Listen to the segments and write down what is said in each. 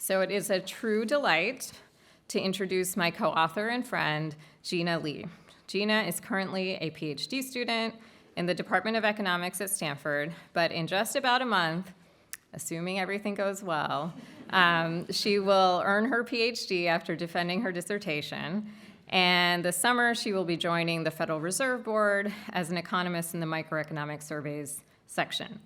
So it is a true delight to introduce my co-author and friend, Gina Lee. Gina is currently a PhD student in the Department of Economics at Stanford, but in just about a month, assuming everything goes well, she will earn her PhD after defending her dissertation. And this summer, she will be joining the Federal Reserve Board as an economist in the microeconomic surveys section.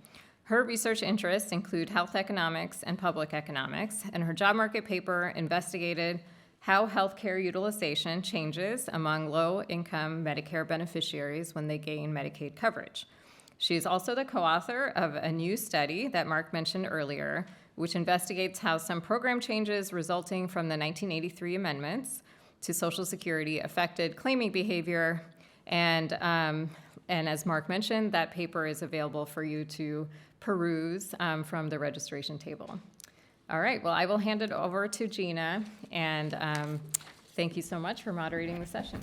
Her research interests include health economics and public economics, and her job market paper investigated how healthcare utilization changes among low-income Medicare beneficiaries when they gain Medicaid coverage. She is also the co-author of a new study that Mark mentioned earlier, which investigates how some program changes resulting from the 1983 amendments to Social Security affected claiming behavior. And as Mark mentioned, that paper is available for you to peruse from the registration table. All right, well, I will hand it over to Gina, and thank you so much for moderating the session.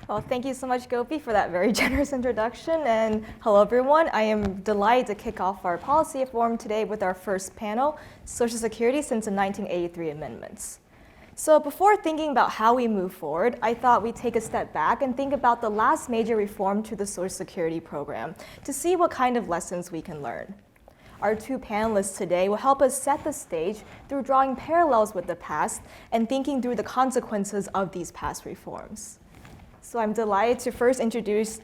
Well, thank you so much, Gopi, for that very generous introduction. And hello, everyone. I am delighted to kick off our policy forum today with our first panel, Social Security since the 1983 amendments. So before thinking about how we move forward, I thought we'd take a step back and think about the last major reform to the Social Security program to see what kind of lessons we can learn. Our two panelists today will help us set the stage through drawing parallels with the past and thinking through the consequences of these past reforms. So I'm delighted to first introduce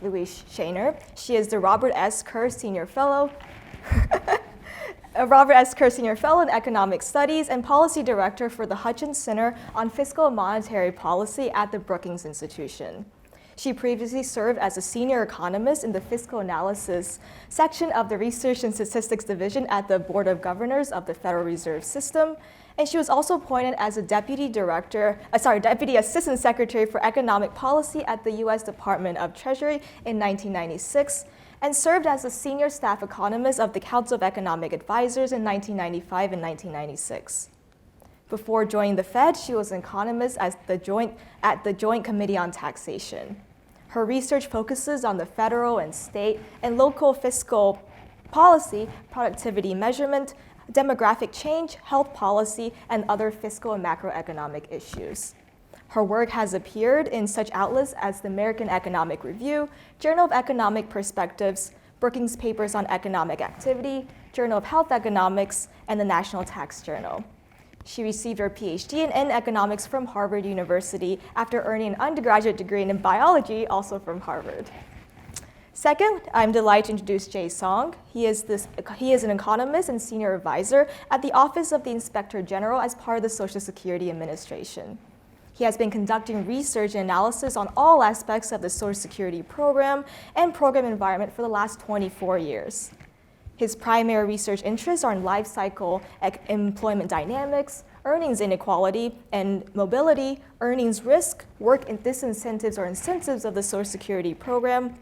Louise Sheiner. She is the Robert S. Kerr Senior Fellow. Robert S. Kerr Senior Fellow in Economic Studies and Policy Director for the Hutchins Center on Fiscal and Monetary Policy at the Brookings Institution. She previously served as a senior economist in the fiscal analysis section of the Research and Statistics Division at the Board of Governors of the Federal Reserve System. And she was also appointed as a Deputy Assistant Secretary for Economic Policy at the U.S. Department of Treasury in 1996. And served as a senior staff economist of the Council of Economic Advisors in 1995 and 1996. Before joining the Fed, she was an economist at the Joint Committee on Taxation. Her research focuses on the federal and state and local fiscal policy, productivity measurement, demographic change, health policy, and other fiscal and macroeconomic issues. Her work has appeared in such outlets as the American Economic Review, Journal of Economic Perspectives, Brookings Papers on Economic Activity, Journal of Health Economics, and the National Tax Journal. She received her PhD in economics from Harvard University after earning an undergraduate degree in biology, also from Harvard. Second, I'm delighted to introduce Jay Song. He is an economist and senior advisor at the Office of the Inspector General as part of the Social Security Administration. He has been conducting research and analysis on all aspects of the Social Security program and program environment for the last 24 years. His primary research interests are in life cycle employment dynamics, earnings inequality and mobility, earnings risk, work and disincentives or incentives of the Social Security program,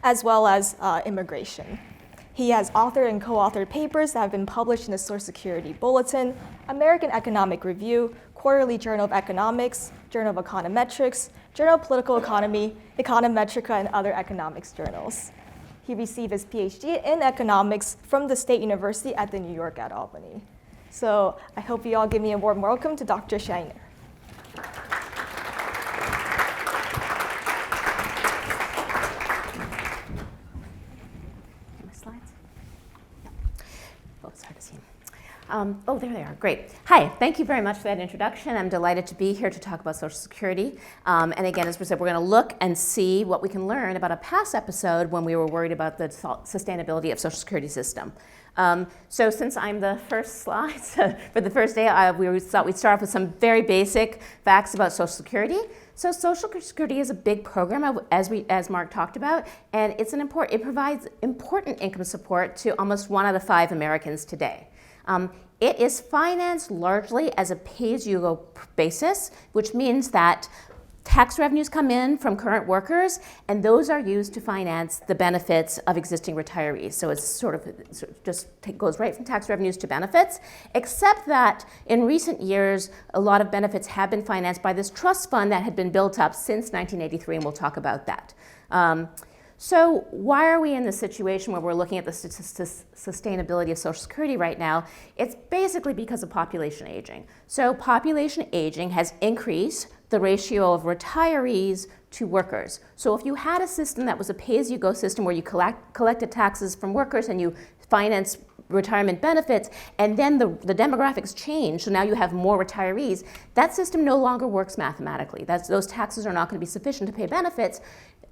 as well as immigration. He has authored and co-authored papers that have been published in the Social Security Bulletin, American Economic Review, Quarterly Journal of Economics, Journal of Econometrics, Journal of Political Economy, Econometrica, and other economics journals. He received his PhD in economics from the State University at the New York at Albany. So I hope you all give me a warm welcome to Dr. Sheiner. There they are. Great. Hi, thank you very much for that introduction. I'm delighted to be here to talk about Social Security. And again, as we said, we're going to look and see what we can learn about a past episode when we were worried about the sustainability of Social Security system. So since I'm the first slide for the first day, we thought we'd start off with some very basic facts about Social Security. So Social Security is a big program, as Mark talked about, and it provides important income support to almost 1 out of 5 Americans today. It is financed largely as a pay-as-you-go basis, which means that tax revenues come in from current workers, and those are used to finance the benefits of existing retirees. So it's goes right from tax revenues to benefits, except that in recent years, a lot of benefits have been financed by this trust fund that had been built up since 1983, and we'll talk about that. So why are we in this situation where we're looking at the sustainability of Social Security right now? It's basically because of population aging. So population aging has increased the ratio of retirees to workers. So if you had a system that was a pay-as-you-go system where you collected taxes from workers and you finance retirement benefits, and then the demographics change, so now you have more retirees, that system no longer works mathematically. Those taxes are not going to be sufficient to pay benefits,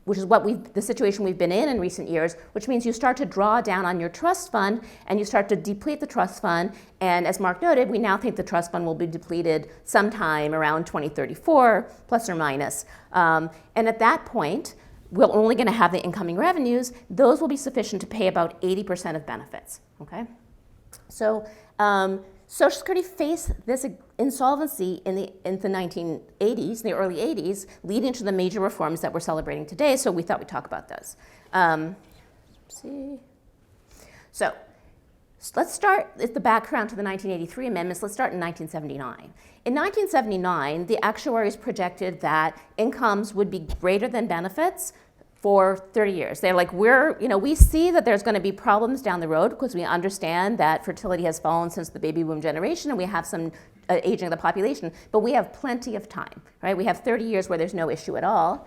which is the situation we've been in recent years, which means you start to draw down on your trust fund and you start to deplete the trust fund. And as Mark noted, we now think the trust fund will be depleted sometime around 2034, plus or minus. And at that point, we're only going to have the incoming revenues. Those will be sufficient to pay about 80% of benefits. Okay, so Social Security faced this insolvency in the 1980s, the early 80s, leading to the major reforms that we're celebrating today. So we thought we'd talk about those. So let's start with the background to the 1983 amendments. Let's start in 1979. In 1979, the actuaries projected that incomes would be greater than benefits for 30 years. They're like, we see that there's going to be problems down the road because we understand that fertility has fallen since the baby boom generation and we have some aging of the population, but we have plenty of time, right? We have 30 years where there's no issue at all.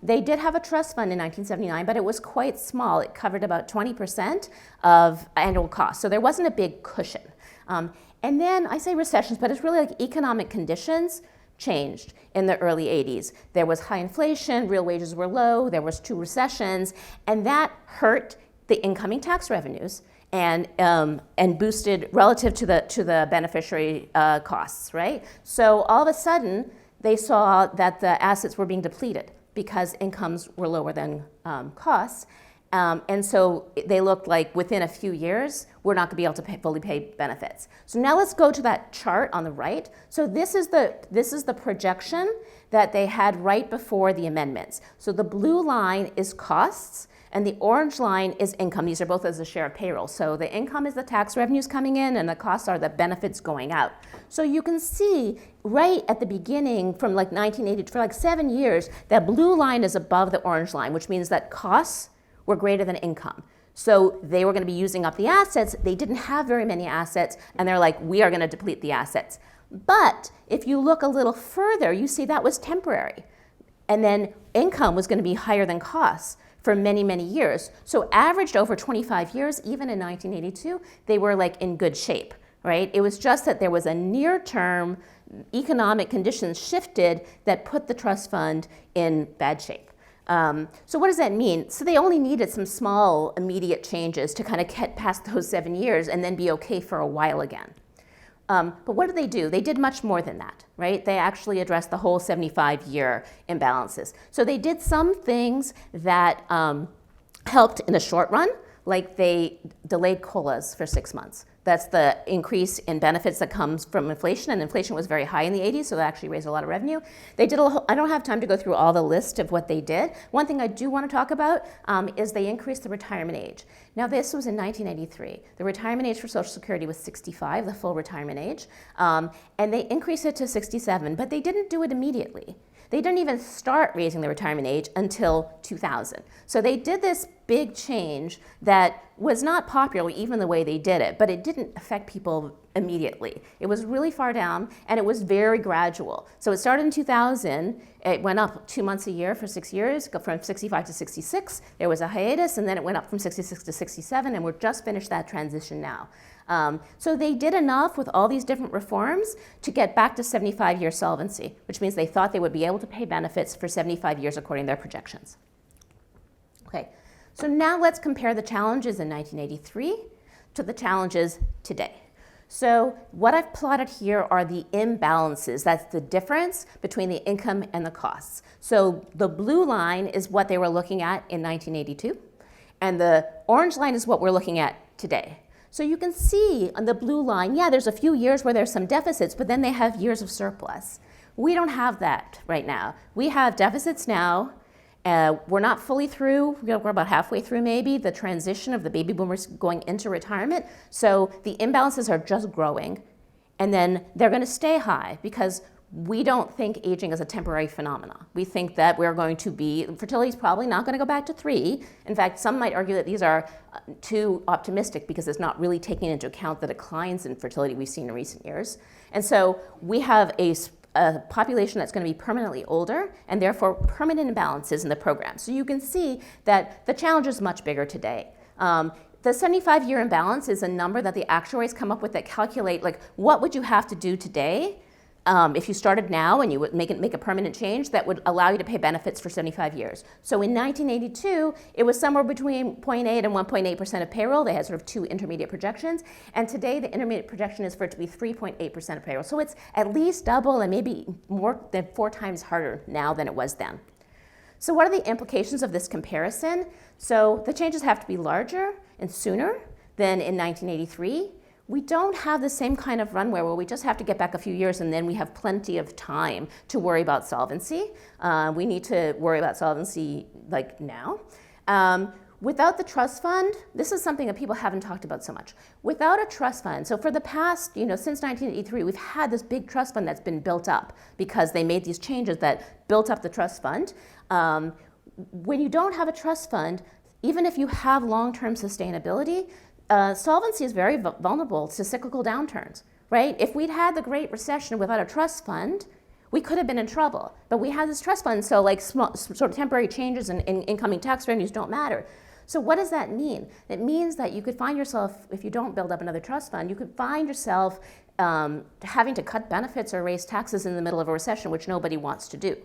They did have a trust fund in 1979, but it was quite small. It covered about 20% of annual costs, so there wasn't a big cushion. And then I say recessions, but it's really like economic conditions changed in the early 80s. There was high inflation, real wages were low, there was 2 recessions, and that hurt the incoming tax revenues and boosted relative to the beneficiary costs, right? So all of a sudden, they saw that the assets were being depleted because incomes were lower than costs. And so they looked like within a few years, we're not going to be able to fully pay benefits. So now let's go to that chart on the right. So this is the projection that they had right before the amendments. So the blue line is costs, and the orange line is income. These are both as a share of payroll. So the income is the tax revenues coming in, and the costs are the benefits going out. So you can see right at the beginning from like 1980, for like 7 years, that blue line is above the orange line, which means that costs were greater than income. So they were going to be using up the assets. They didn't have very many assets, and they're like, we are going to deplete the assets. But if you look a little further, you see that was temporary. And then income was going to be higher than costs for many, many years. So averaged over 25 years, even in 1982, they were like in good shape, right? It was just that there was a near-term economic conditions shifted that put the trust fund in bad shape. So what does that mean? So they only needed some small immediate changes to kind of get past those 7 years and then be okay for a while again. But what did they do? They did much more than that, right? They actually addressed the whole 75-year imbalances. So they did some things that helped in the short run, like they delayed COLAs for 6 months. That's the increase in benefits that comes from inflation, and inflation was very high in the 80s, so that actually raised a lot of revenue. They did I don't have time to go through all the list of what they did. One thing I do want to talk about is they increased the retirement age. Now this was in 1983. The retirement age for Social Security was 65, the full retirement age, and they increased it to 67, but they didn't do it immediately. They didn't even start raising the retirement age until 2000. So they did this big change that was not popular even the way they did it, but it didn't affect people immediately. It was really far down, and it was very gradual. So it started in 2000. It went up 2 months a year for 6 years, go from 65 to 66. There was a hiatus, and then it went up from 66 to 67, and we're just finished that transition now. So they did enough with all these different reforms to get back to 75-year solvency, which means they thought they would be able to pay benefits for 75 years according to their projections. Okay, so now let's compare the challenges in 1983 to the challenges today. So what I've plotted here are the imbalances. That's the difference between the income and the costs. So the blue line is what they were looking at in 1982, and the orange line is what we're looking at today. So you can see on the blue line, yeah, there's a few years where there's some deficits, but then they have years of surplus. We don't have that right now. We have deficits now. We're not fully through. We're about halfway through maybe the transition of the baby boomers going into retirement. So the imbalances are just growing, and then they're going to stay high because we don't think aging is a temporary phenomenon. We think that we're going to be, fertility is probably not going to go back to 3. In fact, some might argue that these are too optimistic because it's not really taking into account the declines in fertility we've seen in recent years. And so we have a population that's going to be permanently older and therefore permanent imbalances in the program. So you can see that the challenge is much bigger today. The 75-year imbalance is a number that the actuaries come up with that calculate, like, what would you have to do today if you started now and you would make a permanent change that would allow you to pay benefits for 75 years. So in 1982, it was somewhere between 0.8 and 1.8% of payroll. They had sort of 2 intermediate projections. And today, the intermediate projection is for it to be 3.8% of payroll. So it's at least double and maybe more than 4 times harder now than it was then. So what are the implications of this comparison? So the changes have to be larger and sooner than in 1983. We don't have the same kind of runway where we just have to get back a few years and then we have plenty of time to worry about solvency. We need to worry about solvency like now. Without the trust fund, this is something that people haven't talked about so much. Without a trust fund, so for the past, since 1983, we've had this big trust fund that's been built up because they made these changes that built up the trust fund. When you don't have a trust fund, even if you have long-term sustainability, solvency is very vulnerable to cyclical downturns, right? If we'd had the Great Recession without a trust fund, we could have been in trouble. But we had this trust fund, so like small, sort of temporary changes in incoming tax revenues don't matter. So what does that mean? It means that you could find yourself, if you don't build up another trust fund, you could find yourself having to cut benefits or raise taxes in the middle of a recession, which nobody wants to do.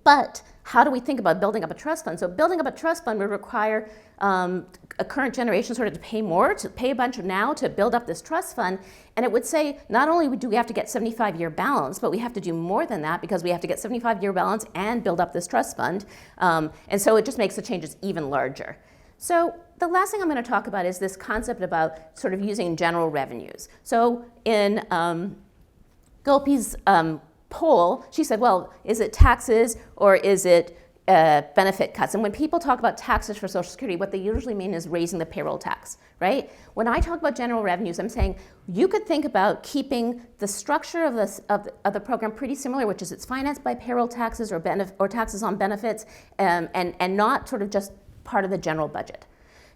But how do we think about building up a trust fund? So building up a trust fund would require a current generation sort of to pay more, to pay a bunch now to build up this trust fund. And it would say, not only do we have to get 75-year balance, but we have to do more than that because we have to get 75-year balance and build up this trust fund. And so it just makes the changes even larger. So the last thing I'm going to talk about is this concept about sort of using general revenues. So in Gulpy's poll, she said, well, is it taxes or is it benefit cuts? And when people talk about taxes for Social Security, what they usually mean is raising the payroll tax, right? When I talk about general revenues, I'm saying you could think about keeping the structure of the program pretty similar, which is it's financed by payroll taxes or taxes on benefits, and not sort of just part of the general budget.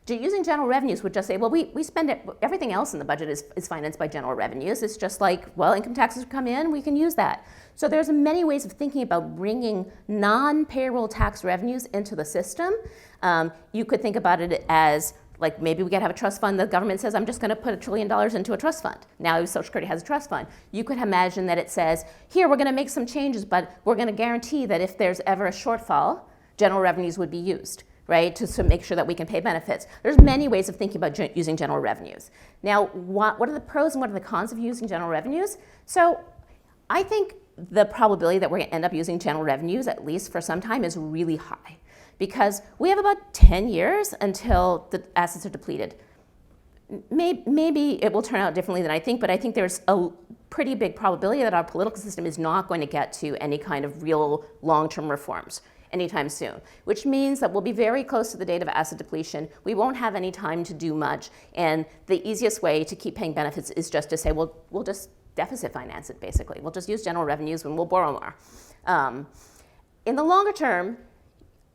Using general revenues would just say, well, we spend it, everything else in the budget is financed by general revenues. It's just like, well, income taxes come in, we can use that. So there's many ways of thinking about bringing non-payroll tax revenues into the system. You could think about it as, like, maybe we could have a trust fund. The government says, I'm just going to put $1 trillion into a trust fund. Now Social Security has a trust fund. You could imagine that it says, here, we're going to make some changes, but we're going to guarantee that if there's ever a shortfall, general revenues would be used, right, to make sure that we can pay benefits. There's many ways of thinking about using general revenues. Now, what are the pros and what are the cons of using general revenues? So I think the probability that we're going to end up using general revenues, at least for some time, is really high because we have about 10 years until the assets are depleted. Maybe it will turn out differently than I think, but I think there's a pretty big probability that our political system is not going to get to any kind of real long-term reforms anytime soon, which means that we'll be very close to the date of asset depletion. We won't have any time to do much, and the easiest way to keep paying benefits is just to say, well, we'll just deficit finance it, basically. We'll just use general revenues and we'll borrow more. In the longer term,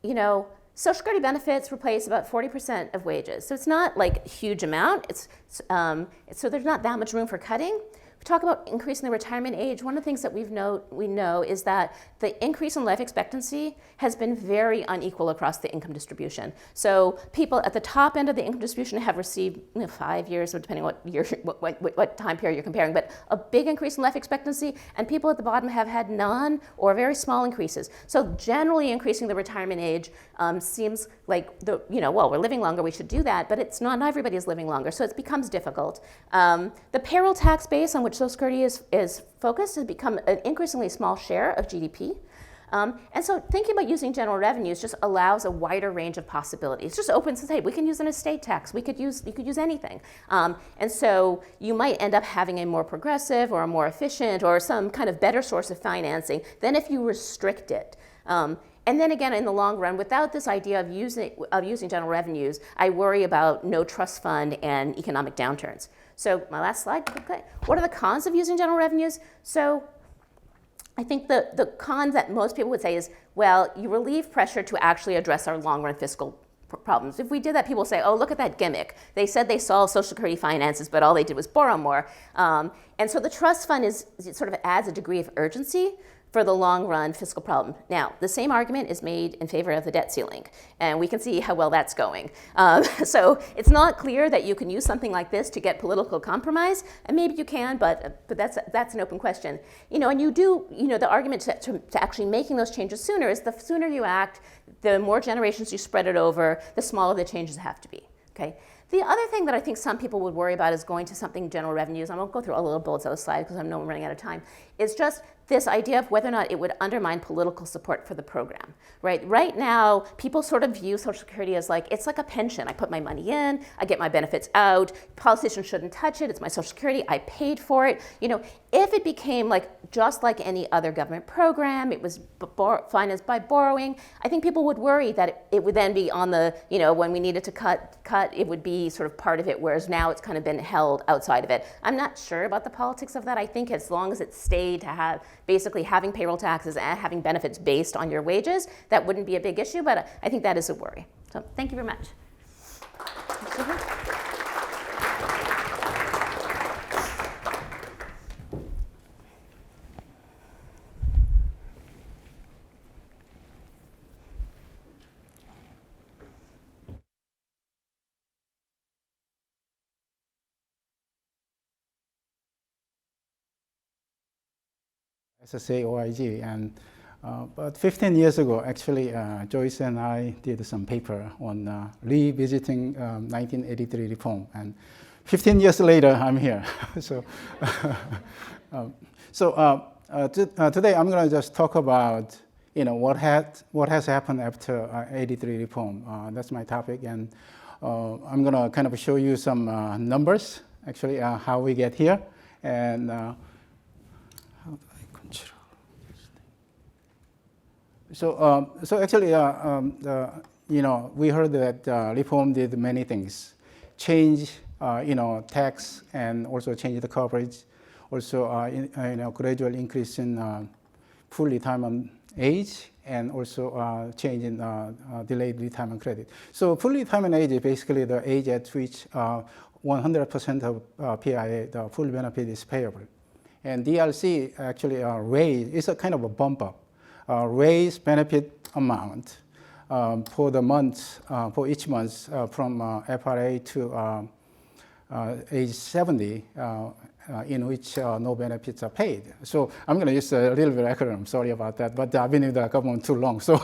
Social Security benefits replace about 40% of wages. So it's not like a huge amount. So there's not that much room for cutting. We talk about increasing the retirement age. One of the things that we know is that the increase in life expectancy has been very unequal across the income distribution. So people at the top end of the income distribution have received 5 years, or depending on what time period you're comparing, but a big increase in life expectancy, and people at the bottom have had none or very small increases. So generally increasing the retirement age seems like, well, we're living longer, we should do that, but it's not everybody is living longer, so it becomes difficult. The payroll tax base on which Social Security is focused has become an increasingly small share of GDP. And so thinking about using general revenues just allows a wider range of possibilities. It just opens and say, we can use an estate tax, you could use anything. And so you might end up having a more progressive or a more efficient or some kind of better source of financing than if you restrict it. And then again, in the long run, without this idea of using general revenues, I worry about no trust fund and economic downturns. So my last slide, okay. What are the cons of using general revenues? So I think the cons that most people would say is, well, you relieve pressure to actually address our long-run fiscal problems. If we did that, people say, oh, look at that gimmick. They said they solved Social Security finances, but all they did was borrow more. And so the trust fund it sort of adds a degree of urgency for the long-run fiscal problem. Now, the same argument is made in favor of the debt ceiling, and we can see how well that's going. So it's not clear that you can use something like this to get political compromise, and maybe you can, but that's an open question. And you do, the argument to actually making those changes sooner is the sooner you act, the more generations you spread it over, the smaller the changes have to be, okay? The other thing that I think some people would worry about is going to something general revenues. I won't go through all the little bullets on the slide because I know I'm running out of time. It's just this idea of whether or not it would undermine political support for the program, right? Right now, people sort of view Social Security as it's like a pension. I put my money in, I get my benefits out, politicians shouldn't touch it, it's my Social Security, I paid for it. If it became just like any other government program, it was financed by borrowing, I think people would worry that it would then be on the, when we needed to cut, it would be sort of part of it, whereas now it's kind of been held outside of it. I'm not sure about the politics of that. I think as long as it stayed to have basically having payroll taxes and having benefits based on your wages, that wouldn't be a big issue, but I think that is a worry. So thank you very much. SSA OIG, and but 15 years ago, actually, Joyce and I did some paper on revisiting 1983 reform, and 15 years later, I'm here. Today I'm going to just talk about what has happened after 83 reform. That's my topic, and I'm going to kind of show you some numbers, actually, how we get here, and So actually, we heard that reform did many things, change, tax, and also change the coverage, also, gradual increase in full retirement age, and also change in delayed retirement credit. So full retirement age is basically the age at which 100% of PIA, the full benefit, is payable. And DRC actually raised, it's a kind of a bump up. Raise benefit amount for the month, for each month from FRA to age 70, in which no benefits are paid. So I'm going to use a little bit of acronym, sorry about that, but I've been in the government too long. So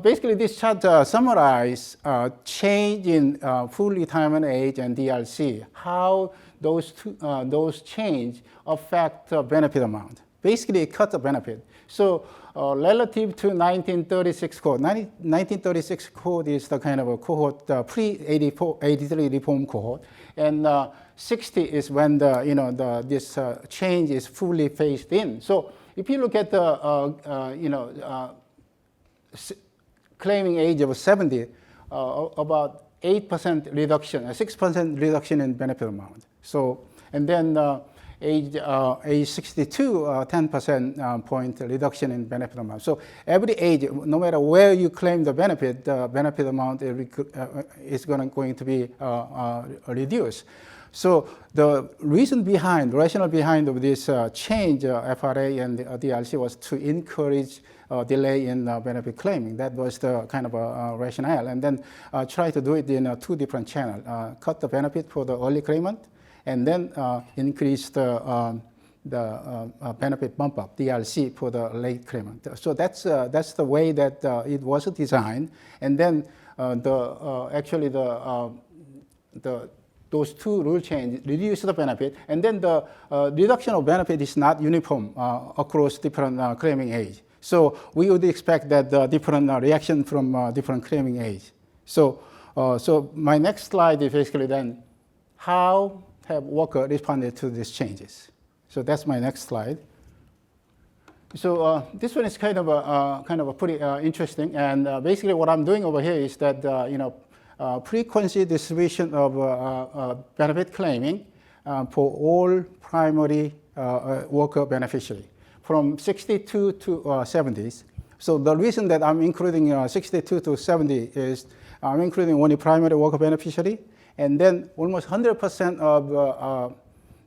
basically this chart summarizes change in full retirement age and DRC, how those change affect the benefit amount. Basically, it cuts the benefit. So relative to 1936 code, 1936 code is the kind of a cohort, the pre-83 reform cohort, and 60 is when this change is fully phased in. So if you look at the claiming age of 70, about 8% reduction, 6% reduction in benefit amount. So, and then age 62, 10% point reduction in benefit amount. So every age, no matter where you claim the benefit amount is going to be reduced. So the rationale behind of this change, FRA and the DRC, was to encourage delay in benefit claiming. That was the kind of a rationale. And then try to do it in two different channels. Cut the benefit for the early claimant, and then increase the benefit bump up, DRC, for the late claimant. So that's the way that it was designed. And then those two rule changes reduce the benefit, and then the reduction of benefit is not uniform across different claiming age. So we would expect that the different reaction from different claiming age. So my next slide is basically then how have workers responded to these changes. So that's my next slide. So this one is kind of a pretty interesting, and basically what I'm doing over here is that frequency distribution of benefit claiming for all primary worker beneficiary from 62 to 70s. So the reason that I'm including 62 to 70 is I'm including only primary worker beneficiary, and then almost 100% of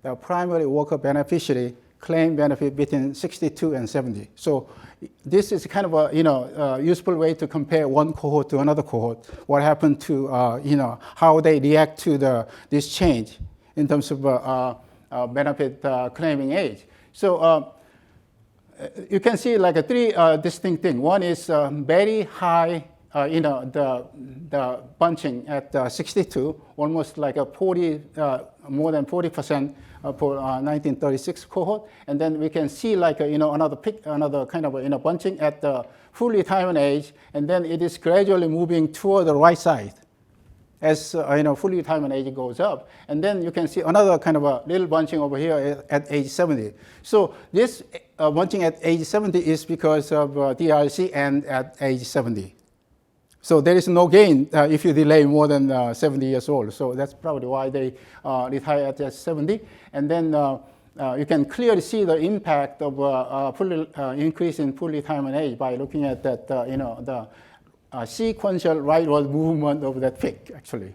the primary worker beneficiary claim benefit between 62 and 70. So this is kind of a useful way to compare one cohort to another cohort. What happened to how they react to this change in terms of benefit claiming age. So you can see like three distinct things. One is very high, the bunching at 62, almost like a 40, more than 40% for 1936 cohort, and then we can see like another peak, another kind of bunching at the full retirement age, and then it is gradually moving toward the right side as full retirement age goes up, and then you can see another kind of a little bunching over here at age 70. So this bunching at age 70 is because of DRC and at age 70. So there is no gain if you delay more than 70 years old. So that's probably why they retire at age 70. And then you can clearly see the impact of full increase in full retirement age by looking at that, the sequential rightward movement of that peak, actually.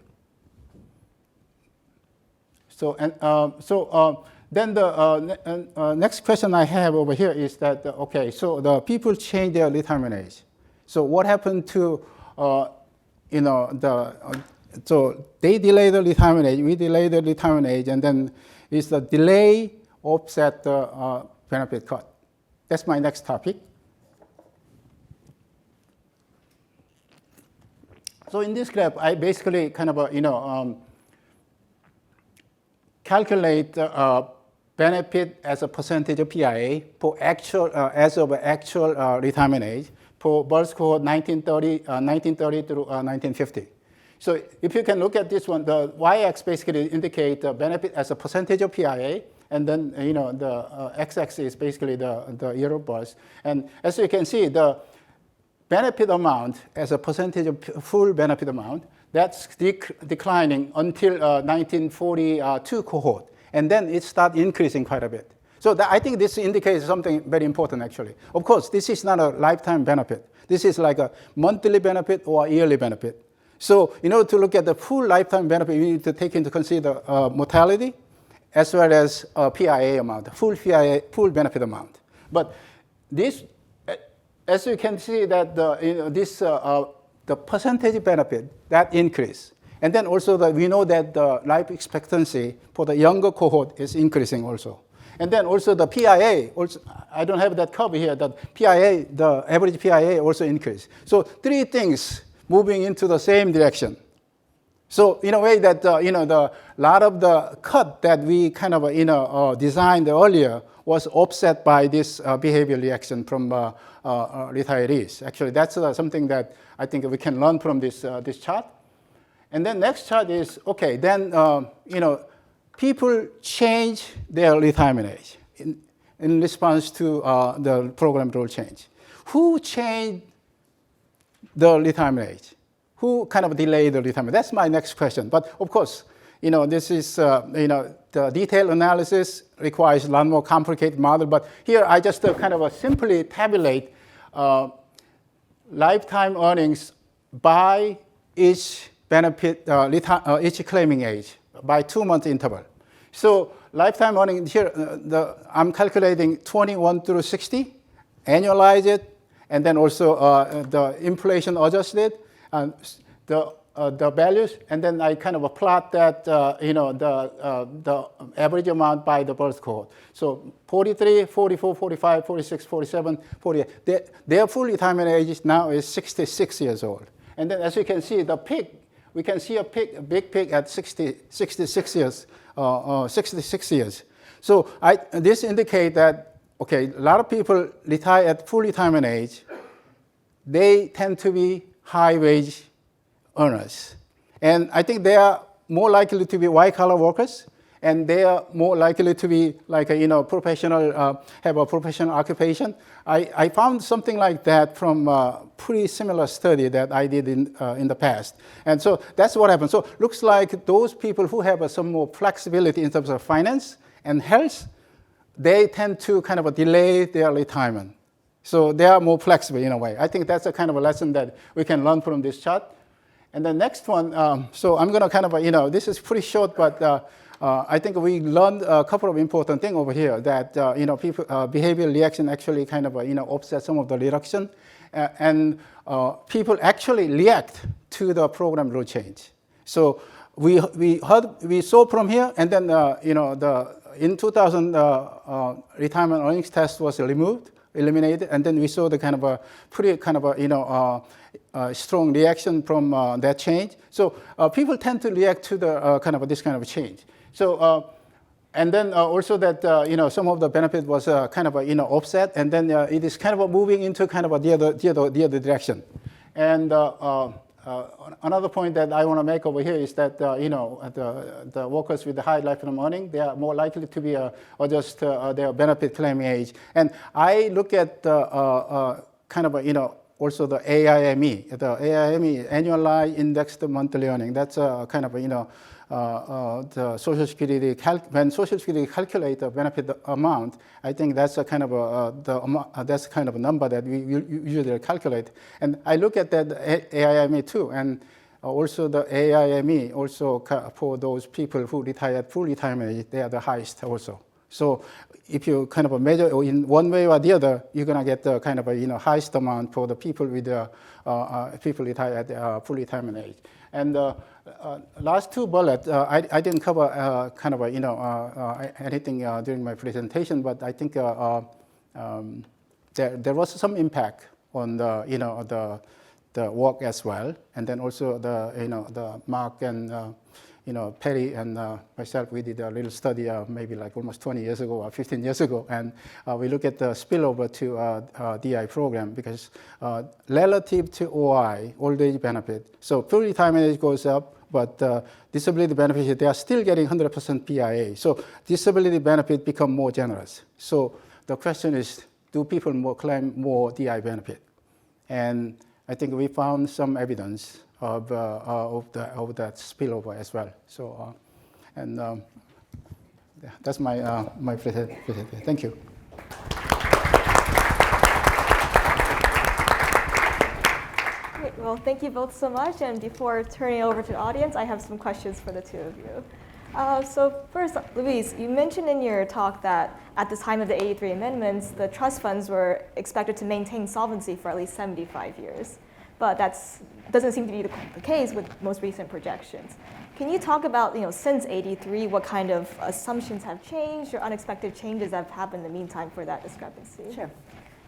So then the next question I have over here is that okay, so the people change their retirement age. So what happened to so they delay the retirement age, we delay the retirement age, and then is the delay offset the benefit cut? That's my next topic. So in this graph, I basically kind of calculate benefit as a percentage of PIA for actual as of actual retirement age for birth cohort 1930 through 1950. So if you can look at this one, the y-axis basically indicate the benefit as a percentage of PIA, and then the x-axis is basically the year of birth. And as you can see, the benefit amount as a percentage of full benefit amount, that's declining until 1942 cohort, and then it starts increasing quite a bit. So I think this indicates something very important, actually. Of course, this is not a lifetime benefit. This is like a monthly benefit or a yearly benefit. So in order to look at the full lifetime benefit, you need to take into consider mortality as well as PIA amount, full benefit amount. But this, as you can see, that the percentage benefit that increase, and then also we know that the life expectancy for the younger cohort is increasing also. And then also the PIA, also, I don't have that cover here, that PIA, the average PIA also increased. So three things moving into the same direction. So in a way that, the lot of the cut that we kind of, designed earlier was offset by this behavior reaction from retirees. Actually, that's something that I think we can learn from this chart. And then next chart is, okay, then, people change their retirement age in response to the program rule change. Who changed the retirement age? Who kind of delayed the retirement? That's my next question. But of course, this is, the detailed analysis requires a lot more complicated model. But here I just kind of simply tabulate lifetime earnings by each benefit, each claiming age, by 2-month interval. So lifetime earnings here, I'm calculating 21 through 60, annualize it, and then also the inflation adjusted, the values, and then I kind of plot that, the average amount by the birth cohort. So 43, 44, 45, 46, 47, 48. Their full retirement age now is 66 years old. And then as you can see, the peak, we can see a big peak at 66 years. 66 years. So this indicates that, okay, a lot of people retire at full retirement age. They tend to be high wage earners. And I think they are more likely to be white-collar workers, and they are more likely to be like a, professional, have a professional occupation. I found something like that from a pretty similar study that I did in the past. And so that's what happened. So looks like those people who have some more flexibility in terms of finance and health they tend to kind of delay their retirement. So they are more flexible in a way. I think that's a kind of a lesson that we can learn from this chart. And the next one, so I'm going to kind of, this is pretty short, but I think we learned a couple of important things over here that, people, behavioral reaction actually kind of, offset some of the reduction. And people actually react to the program rule change. So we saw from here, and then, in 2000, retirement earnings test was eliminated, and then we saw the kind of a pretty kind of a, strong reaction from that change. So people tend to react to the kind of this kind of change. So and then also that some of the benefit was kind of offset, and then it is kind of moving into kind of the other direction. And another point that I want to make over here is that the workers with the high lifetime earning, they are more likely to be adjust their benefit claiming age. And I look at kind of also the AIME, annualized indexed monthly earning. That's kind of the Social Security when Social Security calculate the benefit amount. I think that's a kind of that's kind of a number that we usually calculate. And I look at that AIME too, and also the AIME also for those people who retire at full retirement age, they are the highest also. So if you kind of measure in one way or the other, you're going to get the kind of highest amount for the people with people retire at full retirement age. And last two bullets, I didn't cover kind of anything during my presentation, but I think there was some impact on the work as well, and then also the Mark and Perry and myself, we did a little study maybe like almost 20 years ago or 15 years ago, and we look at the spillover to DI program because relative to OI, old age benefit, so full retirement age goes up, but disability benefits, they are still getting 100% PIA. So disability benefit become more generous. So the question is, do people claim more DI benefit? And I think we found some evidence of that spillover as well. So, that's my my presentation. Thank you. Great. Well, thank you both so much. And before turning over to the audience, I have some questions for the two of you. So first, Louise, you mentioned in your talk that at the time of the 83 amendments, the trust funds were expected to maintain solvency for at least 75 years. But that doesn't seem to be the case with most recent projections. Can you talk about, since 83, what kind of assumptions have changed or unexpected changes that have happened in the meantime for that discrepancy? Sure.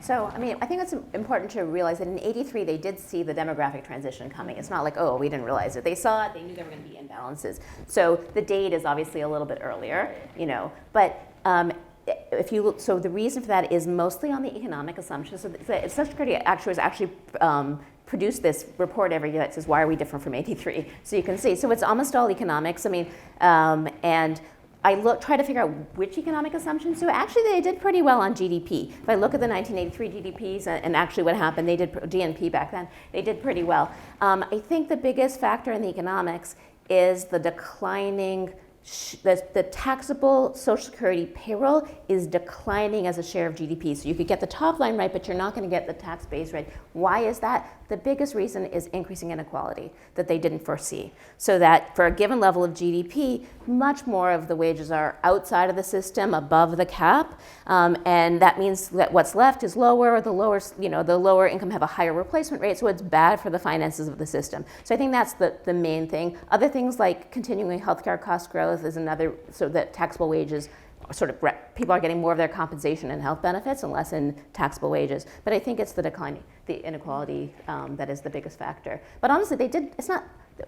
So, I think it's important to realize that in 83, they did see the demographic transition coming. It's not like, oh, we didn't realize it. They saw it, they knew there were going to be imbalances. So the date is obviously a little bit earlier, but so the reason for that is mostly on the economic assumptions. So the Social Security actuaries actually produce this report every year that says, why are we different from 83? So you can see, so it's almost all economics. And I try to figure out which economic assumptions. So actually they did pretty well on GDP. If I look at the 1983 GDPs and actually what happened, they did GNP back then, they did pretty well. I think the biggest factor in the economics is the declining the taxable Social Security payroll is declining as a share of GDP. So you could get the top line right, but you're not going to get the tax base right. Why is that? The biggest reason is increasing inequality that they didn't foresee. So that for a given level of GDP, much more of the wages are outside of the system, above the cap, and that means that what's left is lower. The lower income have a higher replacement rate, so it's bad for the finances of the system. So I think that's the main thing. Other things like continuing healthcare cost growth is another, so that taxable wages sort of, people are getting more of their compensation in health benefits and less in taxable wages. But I think it's the declining, the inequality that is the biggest factor. But honestly,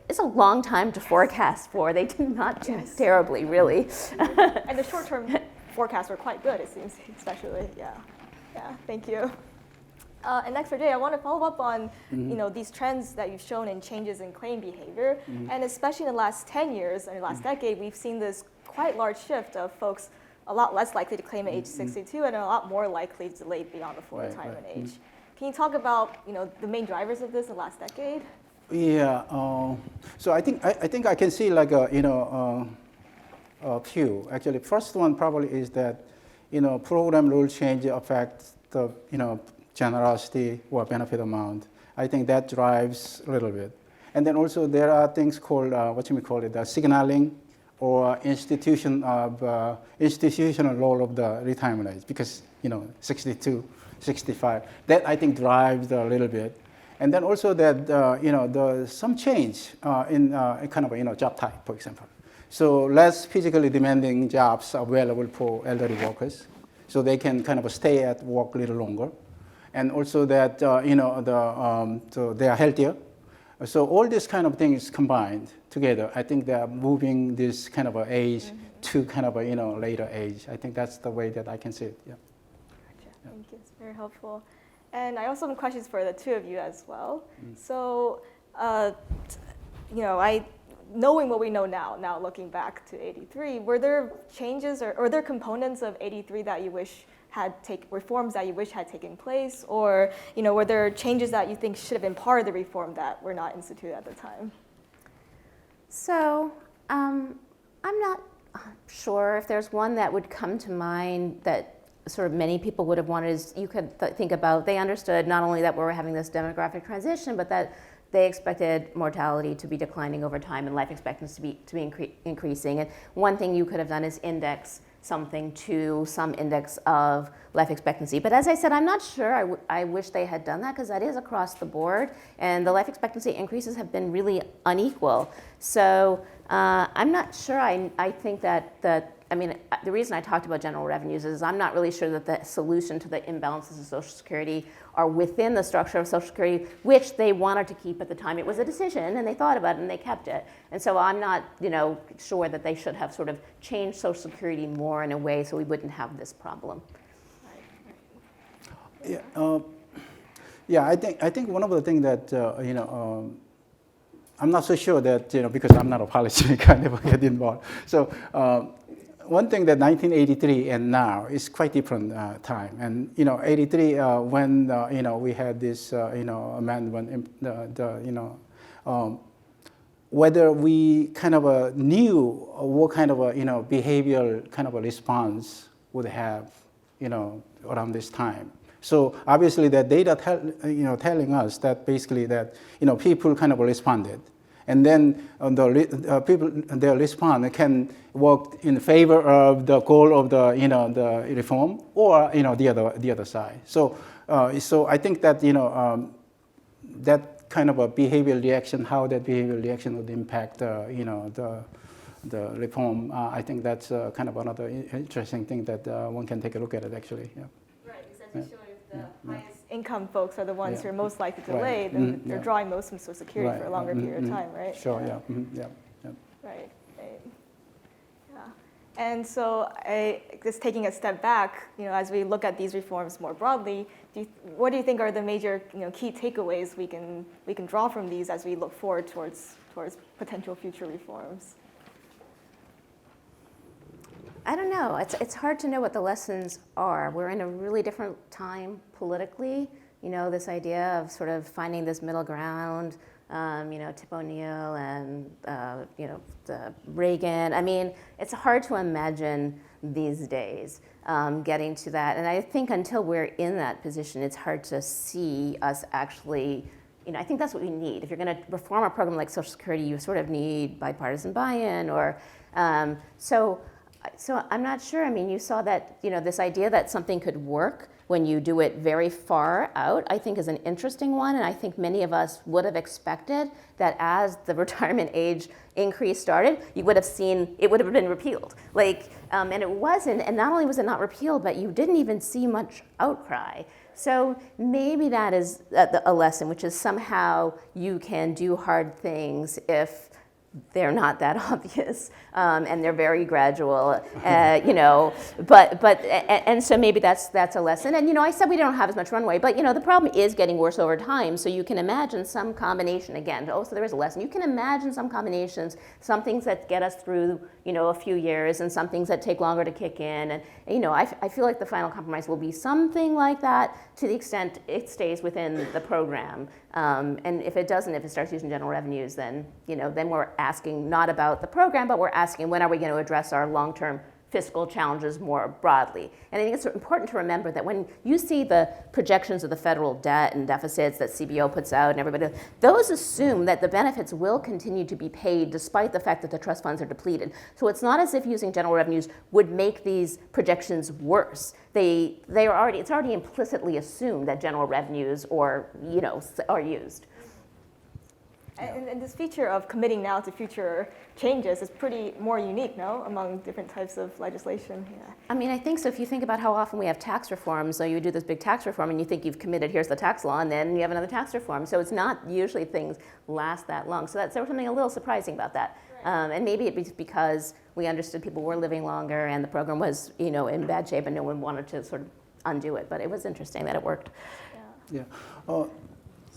it's a long time to forecast for. They did not do terribly, really. And the short-term forecasts were quite good, it seems, especially, yeah. Thank you. And next for Jay, I want to follow up on these trends that you've shown in changes in claim behavior. And especially in the last 10 years, or the last decade, we've seen this quite large shift of folks a lot less likely to claim at age 62 and a lot more likely to delay beyond the full retirement age. Can you talk about the main drivers of this in the last decade? Yeah. So I think I can see like a few. Actually, first one probably is that program rule change affect the, generosity or benefit amount. I think that drives a little bit. And then also there are things called, signaling or institutional role of the retirement age, because, 62, 65, that I think drives a little bit. And then also that, some change in job type, for example. So less physically demanding jobs are available for elderly workers, so they can kind of stay at work a little longer. And also that, so they are healthier. So all these kind of things combined together, I think they are moving this kind of a age to kind of a, later age. I think that's the way that I can see it, yeah. Gotcha. Thank you, it's very helpful. And I also have questions for the two of you as well. So, knowing what we know now looking back to 83, were there changes or were there components of 83 that you wish reforms that you wish had taken place, or were there changes that you think should have been part of the reform that were not instituted at the time? So I'm not sure if there's one that would come to mind that sort of many people would have wanted. Is you could think about, they understood not only that we were having this demographic transition, but that they expected mortality to be declining over time and life expectancy to be increasing. And one thing you could have done is index something to some index of life expectancy. But as I said, I'm not sure. I wish they had done that, because that is across the board, and the life expectancy increases have been really unequal. So I'm not sure. I think that the reason I talked about general revenues is I'm not really sure that the solution to the imbalances of Social Security are within the structure of Social Security, which they wanted to keep at the time. It was a decision, and they thought about it, and they kept it. And so I'm not, sure that they should have sort of changed Social Security more in a way so we wouldn't have this problem. Yeah, I think one of the things that I'm not so sure that because I'm not a policymaker, I never get involved. So one thing that 1983 and now is quite different time. And 83 when we had this amendment, whether we kind of knew what kind of a behavioral kind of a response would have around this time. So obviously that data telling us that basically that people kind of responded. And then their response can work in favor of the goal of the reform, or the other side. So I think that that kind of a behavioral reaction, how that behavioral reaction would impact the reform. I think that's kind of another interesting thing that one can take a look at it actually. Yeah. Right, because as you showed, if the highest income folks are the ones who are most likely to delay, then they're drawing most from Social Security for a longer period of time, right? Sure, yeah. Right. Yeah. And so I guess taking a step back, as we look at these reforms more broadly, what do you think are the major key takeaways we can draw from these as we look forward towards potential future reforms? I don't know. It's hard to know what the lessons are. We're in a really different time politically. This idea of sort of finding this middle ground. Tip O'Neill and Reagan. I mean, it's hard to imagine these days getting to that. And I think until we're in that position, it's hard to see us actually. I think that's what we need. If you're going to reform a program like Social Security, you sort of need bipartisan buy-in, or so I'm not sure. I mean, you saw that, this idea that something could work when you do it very far out, I think is an interesting one. And I think many of us would have expected that as the retirement age increase started, you would have seen, it would have been repealed. And it wasn't, and not only was it not repealed, but you didn't even see much outcry. So maybe that is a lesson, which is somehow you can do hard things if they're not that obvious, and they're very gradual, and so maybe that's a lesson. And I said we don't have as much runway, but the problem is getting worse over time. So you can imagine some combination again. So there is a lesson. You can imagine some combinations, some things that get us through a few years, and some things that take longer to kick in. And I feel like the final compromise will be something like that to the extent it stays within the program. And if it doesn't, if it starts using general revenues, then then we're asking not about the program, but we're asking when are we going to address our long-term fiscal challenges more broadly. And I think it's important to remember that when you see the projections of the federal debt and deficits that CBO puts out and everybody, those assume that the benefits will continue to be paid despite the fact that the trust funds are depleted. So it's not as if using general revenues would make these projections worse. It's already implicitly assumed that general revenues are used. And this feature of committing now to future changes is pretty more unique, no, among different types of legislation. Yeah. I mean, I think so. If you think about how often we have tax reforms, so you do this big tax reform and you think you've committed, here's the tax law, and then you have another tax reform. So it's not usually things last that long. So there was something a little surprising about that. Right. And maybe it's because we understood people were living longer and the program was, in bad shape and no one wanted to sort of undo it. But it was interesting that it worked. Yeah.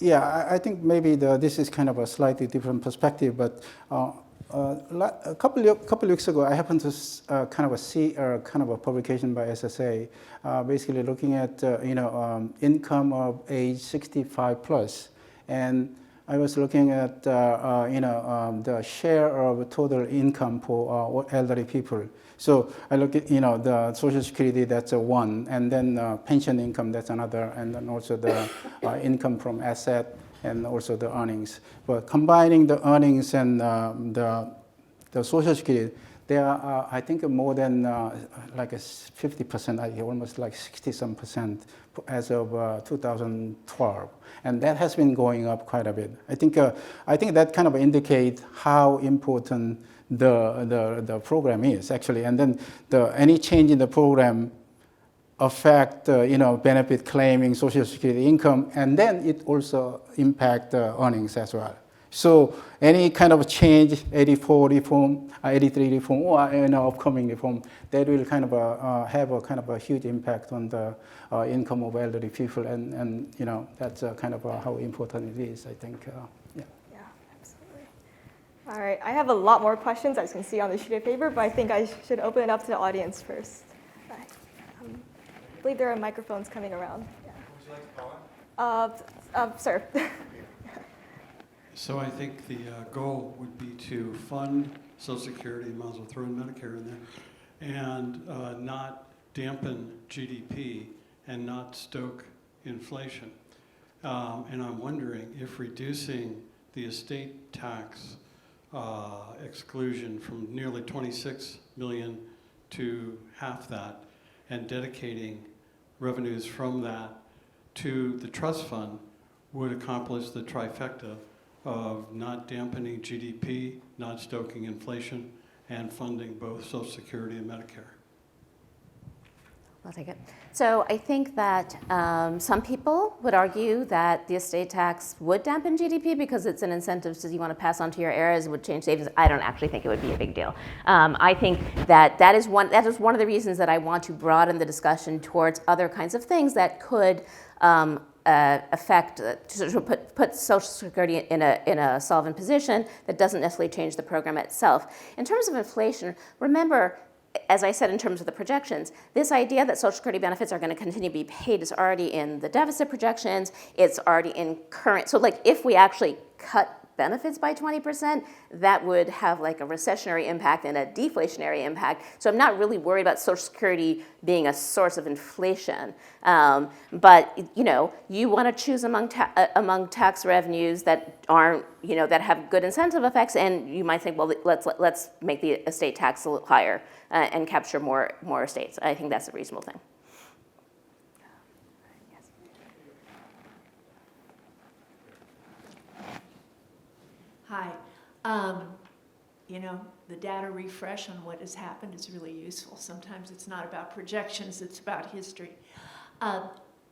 Yeah, I think maybe this is kind of a slightly different perspective, but a couple weeks ago, I happened to kind of see kind of a publication by SSA, basically looking at income of age 65 plus, and I was looking at the share of total income for elderly people. So I look at the Social Security, that's one, and then pension income, that's another, and then also the income from asset and also the earnings. But combining the earnings and the Social Security, there are I think more than like a 50%, almost like 60-some% as of 2012, and that has been going up quite a bit. I think that kind of indicates how important the program is actually, and then any change in the program affect benefit claiming, Social Security income, and then it also impact earnings as well. So any kind of change, 84 reform, 83 reform, or upcoming reform, that will kind of have a kind of a huge impact on the income of elderly people, and that's kind of how important it is, I think. All right, I have a lot more questions, as you can see on the sheet of paper, but I think I should open it up to the audience first. Right. I believe there are microphones coming around. Yeah. Would you like to call in? Sir. So I think the goal would be to fund Social Security, might as well throw in Medicare in there, and not dampen GDP and not stoke inflation. And I'm wondering if reducing the estate tax exclusion from nearly 26 million to half that and dedicating revenues from that to the trust fund would accomplish the trifecta of not dampening GDP, not stoking inflation, and funding both Social Security and Medicare. I'll take it. So I think that some people would argue that the estate tax would dampen GDP because it's an incentive you want to pass on to your heirs, it would change savings. I don't actually think it would be a big deal. I think that is one of the reasons that I want to broaden the discussion towards other kinds of things that could put Social Security in a solvent position that doesn't necessarily change the program itself. In terms of inflation, remember, as I said, in terms of the projections, this idea that Social Security benefits are going to continue to be paid is already in the deficit projections. It's already in current. So, like, if we actually cut benefits by 20%, that would have like a recessionary impact and a deflationary impact. So I'm not really worried about Social Security being a source of inflation. But you want to choose among tax revenues that aren't, that have good incentive effects, and you might think, well, let's make the estate tax a little higher and capture more estates. I think that's a reasonable thing. Hi. The data refresh on what has happened is really useful. Sometimes it's not about projections, it's about history.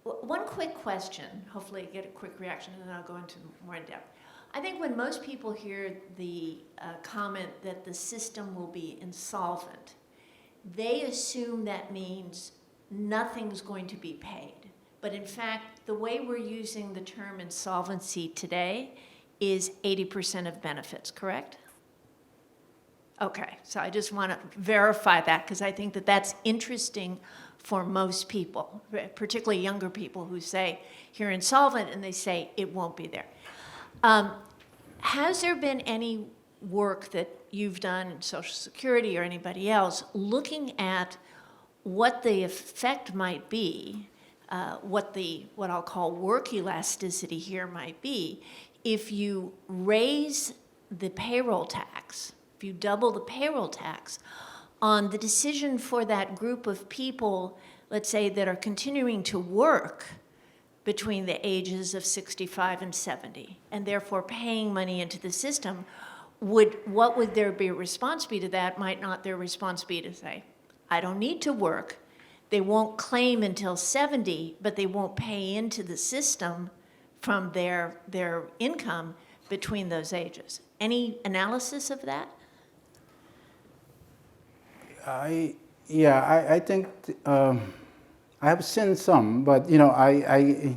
One quick question, hopefully I get a quick reaction, and then I'll go into more in depth. I think when most people hear the comment that the system will be insolvent, they assume that means nothing's going to be paid. But in fact, the way we're using the term insolvency today is 80% of benefits, correct? Okay, so I just want to verify that because I think that that's interesting for most people, particularly younger people who say, you're insolvent, and they say it won't be there. Has there been any work that you've done in Social Security or anybody else, looking at what the effect might be, what I'll call work elasticity here might be, if you raise the payroll tax, if you double the payroll tax on the decision for that group of people, let's say, that are continuing to work between the ages of 65 and 70, and therefore paying money into the system, what would their response be to that? Might not their response be to say, I don't need to work. They won't claim until 70, but they won't pay into the system from their income between those ages. Any analysis of that? I think I have seen some, but I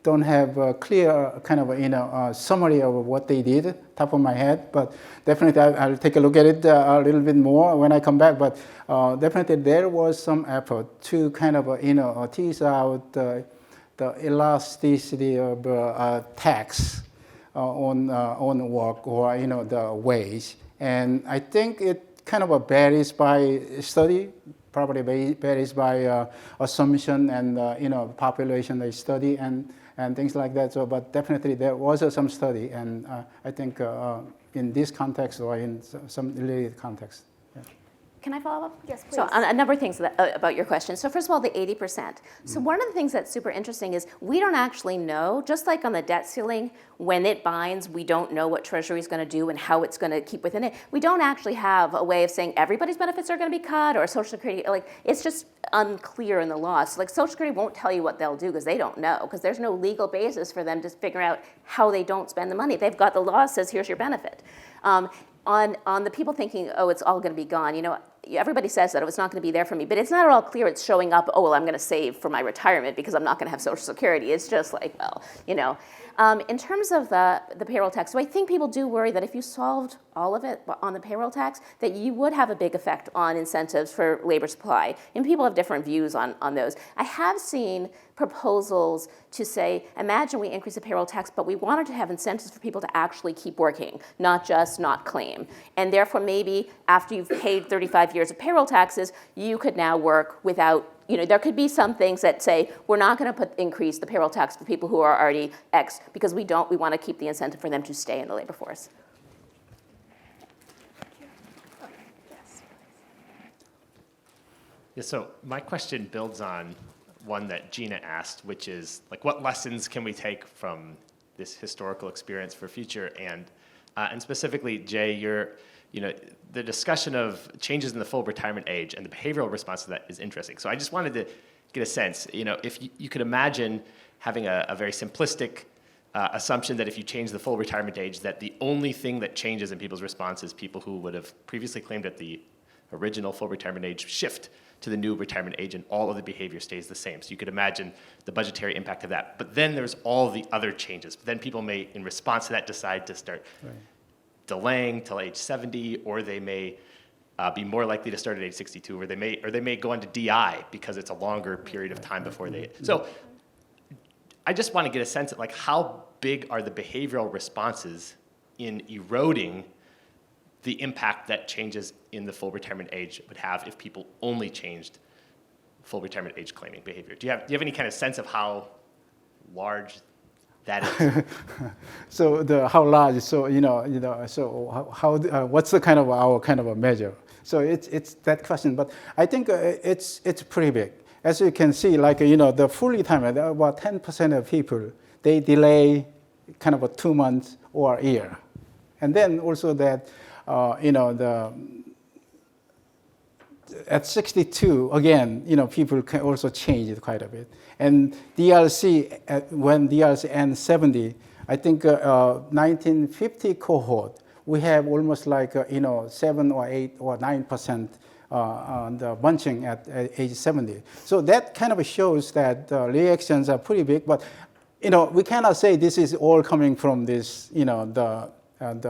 don't have a clear kind of summary of what they did, top of my head. But definitely I'll take a look at it a little bit more when I come back. But definitely there was some effort to kind of tease out the elasticity of tax on work or the wage, and I think it kind of varies by study, probably varies by assumption and population they study and things like that. So, but definitely there was some study, and I think in this context or in some related context. Yeah. Can I follow up? Yes, please. So a number of things about your question. So first of all, the 80%. So one of the things that's super interesting is we don't actually know, just like on the debt ceiling, when it binds, we don't know what Treasury is going to do and how it's going to keep within it. We don't actually have a way of saying everybody's benefits are going to be cut or Social Security. Like, it's just unclear in the law. So like Social Security won't tell you what they'll do because they don't know, because there's no legal basis for them to figure out how they don't spend the money. They've got the law that says here's your benefit. On the people thinking, oh, it's all going to be gone, everybody says that, oh, it's not going to be there for me, but it's not at all clear it's showing up, oh, well, I'm going to save for my retirement because I'm not going to have Social Security. It's just like, well, in terms of the payroll tax, so I think people do worry that if you solved all of it on the payroll tax, that you would have a big effect on incentives for labor supply. And people have different views on those. I have seen proposals to say, imagine we increase the payroll tax, but we wanted to have incentives for people to actually keep working, not just not claim. And therefore, maybe after you've paid 35 years of payroll taxes, you could now work without, there could be some things that say, we're not going to increase the payroll tax for people who are already X, because we want to keep the incentive for them to stay in the labor force. Yeah, so my question builds on one that Gina asked, which is, like, what lessons can we take from this historical experience for future? And specifically, Jay, the discussion of changes in the full retirement age and the behavioral response to that is interesting. So I just wanted to get a sense, if you could imagine having a very simplistic assumption that if you change the full retirement age, that the only thing that changes in people's response is people who would have previously claimed at the original full retirement age shift to the new retirement age, and all of the behavior stays the same. So you could imagine the budgetary impact of that. But then there's all the other changes. But then people may, in response to that, decide to start delaying till age 70, or they may be more likely to start at age 62, or they may go into DI because it's a longer period of time before they. So I just want to get a sense of, like, how big are the behavioral responses in eroding the impact that changes in the full retirement age would have if people only changed full retirement age claiming behavior. Do you have any kind of sense of how large that is? So how large? So so how what's the kind of our kind of a measure? So it's that question, but I think it's pretty big. As you can see, like the full retirement, about 10% of people they delay kind of 2 months or a year, and then also that at 62 again, people can also change it quite a bit. And DRC, when DRC ends 70, I think 1950 cohort, we have almost like 7 or 8 or 9% the bunching at age 70. So that kind of shows that reactions are pretty big. But we cannot say this is all coming from this the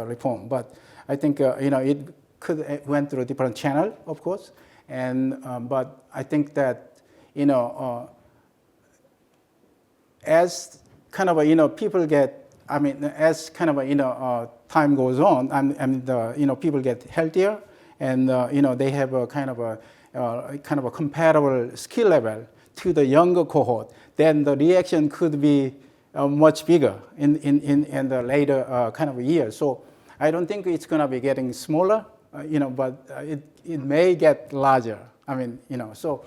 reform. But I think it could went through a different channel, of course. And but I think that as kind of people get I mean, as kind of time goes on, and people get healthier, and they have a kind of a comparable skill level to the younger cohort, then the reaction could be much bigger in the later kind of years. So I don't think it's going to be getting smaller, but it may get larger. I mean, so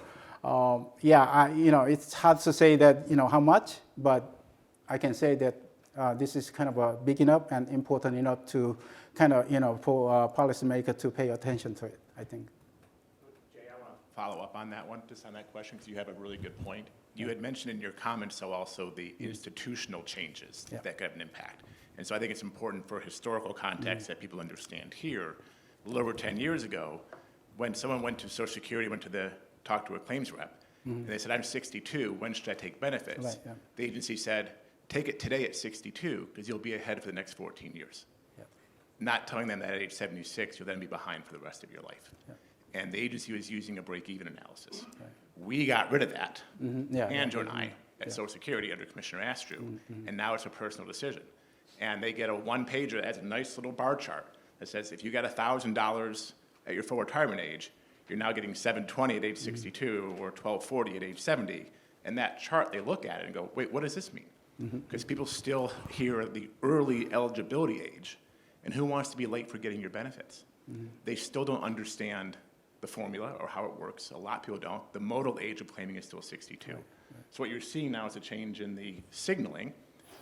it's hard to say that how much, but I can say that this is kind of a big enough and important enough to kind of for policymakers to pay attention to it, I think. Jay, I want to follow up on that one, just on that question, because you have a really good point. You had mentioned in your comments, so also the institutional changes that could have an impact. And so I think it's important for historical context that people understand here. A little over 10 years ago, when someone went to Social Security, talked to a claims rep, and they said, I'm 62, when should I take benefits? Right, yeah. The agency said, take it today at 62, because you'll be ahead for the next 14 years. Yeah. Not telling them that at age 76, you'll then be behind for the rest of your life. Yeah. And the agency was using a break-even analysis. Right. We got rid of that, Andrew and I, at Social Security under Commissioner Astrew, and now it's a personal decision. And they get a one-pager that has a nice little bar chart that says if you got $1,000 at your full retirement age, you're now getting $720 at age 62 or $1,240 at age 70. And that chart, they look at it and go, wait, what does this mean? Because people still hear the early eligibility age, and who wants to be late for getting your benefits? They still don't understand the formula or how it works. A lot of people don't. The modal age of claiming is still 62. So what you're seeing now is a change in the signaling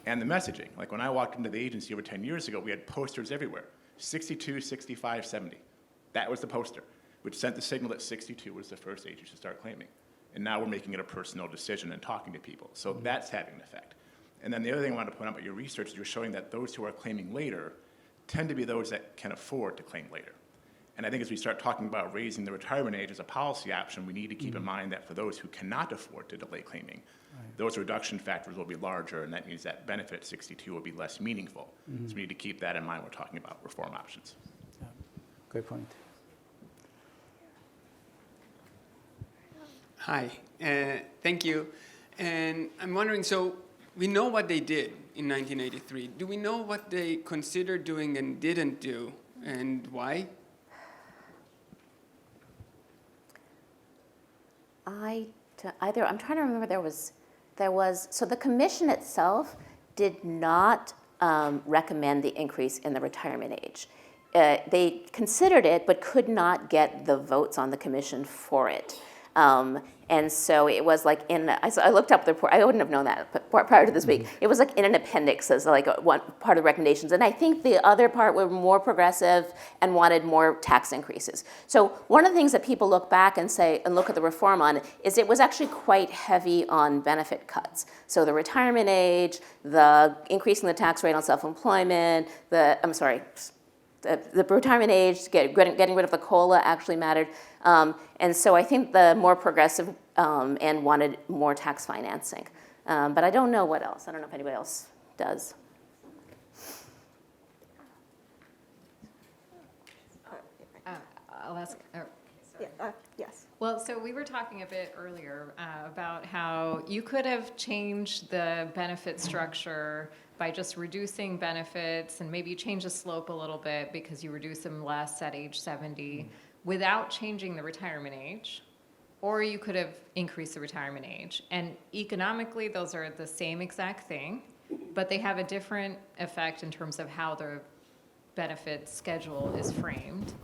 and the messaging. Like when I walked into the agency over 10 years ago, we had posters everywhere, 62, 65, 70. That was the poster, which sent the signal that 62 was the first age you should start claiming. And now we're making it a personal decision and talking to people. So that's having an effect. And then the other thing I wanted to point out about your research is you're showing that those who are claiming later tend to be those that can afford to claim later. And I think as we start talking about raising the retirement age as a policy option, we need to keep in mind that for those who cannot afford to delay claiming, those reduction factors will be larger, and that means that benefit at 62 will be less meaningful. So we need to keep that in mind when we're talking about reform options. Yeah. Good point. Hi, thank you. And I'm wondering, so we know what they did in 1983. Do we know what they considered doing and didn't do, and why? I'm trying to remember, so the commission itself did not recommend the increase in the retirement age. They considered it, but could not get the votes on the commission for it. And so it was like I looked up the report, I wouldn't have known that prior to this week. It was like in an appendix as like one part of the recommendations. And I think the other part were more progressive and wanted more tax increases. So one of the things that people look back and say, and look at the reform on, is it was actually quite heavy on benefit cuts. So the retirement age, the increasing the tax rate on self-employment, the retirement age, getting rid of the COLA actually mattered. And so I think the more progressive and wanted more tax financing. But I don't know what else. I don't know if anybody else does. I'll ask. Yes. Well, so we were talking a bit earlier about how you could have changed the benefit structure by just reducing benefits and maybe change the slope a little bit because you reduce them less at age 70 without changing the retirement age, or you could have increased the retirement age. And economically, those are the same exact thing, but they have a different effect in terms of how the benefit schedule is framed.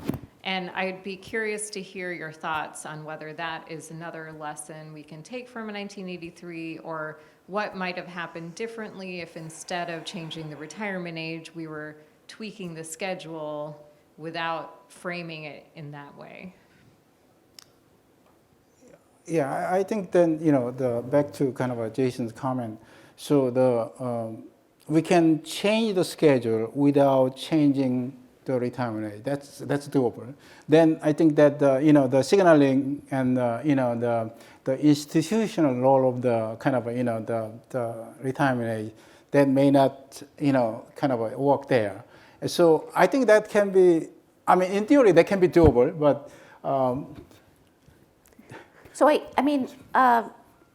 And I'd be curious to hear your thoughts on whether that is another lesson we can take from 1983, or what might have happened differently if instead of changing the retirement age, we were tweaking the schedule without framing it in that way. Yeah, I think then, back to kind of Jason's comment. So we can change the schedule without changing the retirement age. That's doable. Then I think that the signaling and the institutional role of the kind of the retirement age, that may not kind of work there. So I think that can be. I mean, in theory, that can be doable, but. So I mean,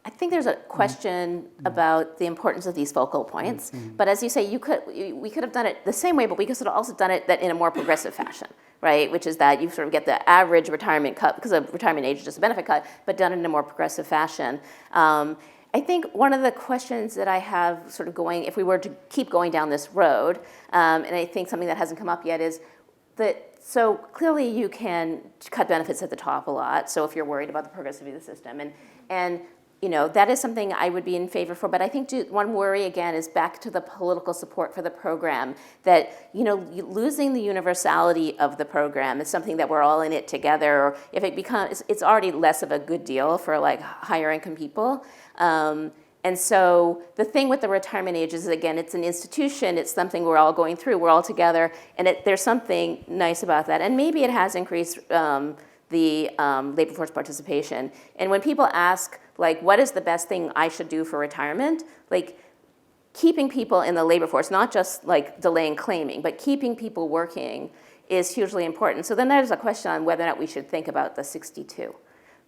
I think there's a question about the importance of these focal points. But as you say, we could have done it the same way, but we could have also done it in a more progressive fashion, right? Which is that you sort of get the average retirement cut, because of retirement age is just a benefit cut, but done in a more progressive fashion. I think one of the questions that I have sort of going, if we were to keep going down this road, and I think something that hasn't come up yet is that, so clearly you can cut benefits at the top a lot, so if you're worried about the progressivity of the system, and you know, that is something I would be in favor for, but I think one worry again is back to the political support for the program, that, you know, losing the universality of the program is something that we're all in it together, or if it becomes, it's already less of a good deal for like higher income people. And so the thing with the retirement age is, again, it's an institution, it's something we're all going through, we're all together, and there's something nice about that. And maybe it has increased the labor force participation. And when people ask, like, what is the best thing I should do for retirement? Like, keeping people in the labor force, not just like delaying claiming, but keeping people working is hugely important. So then there's a question on whether or not we should think about the 62,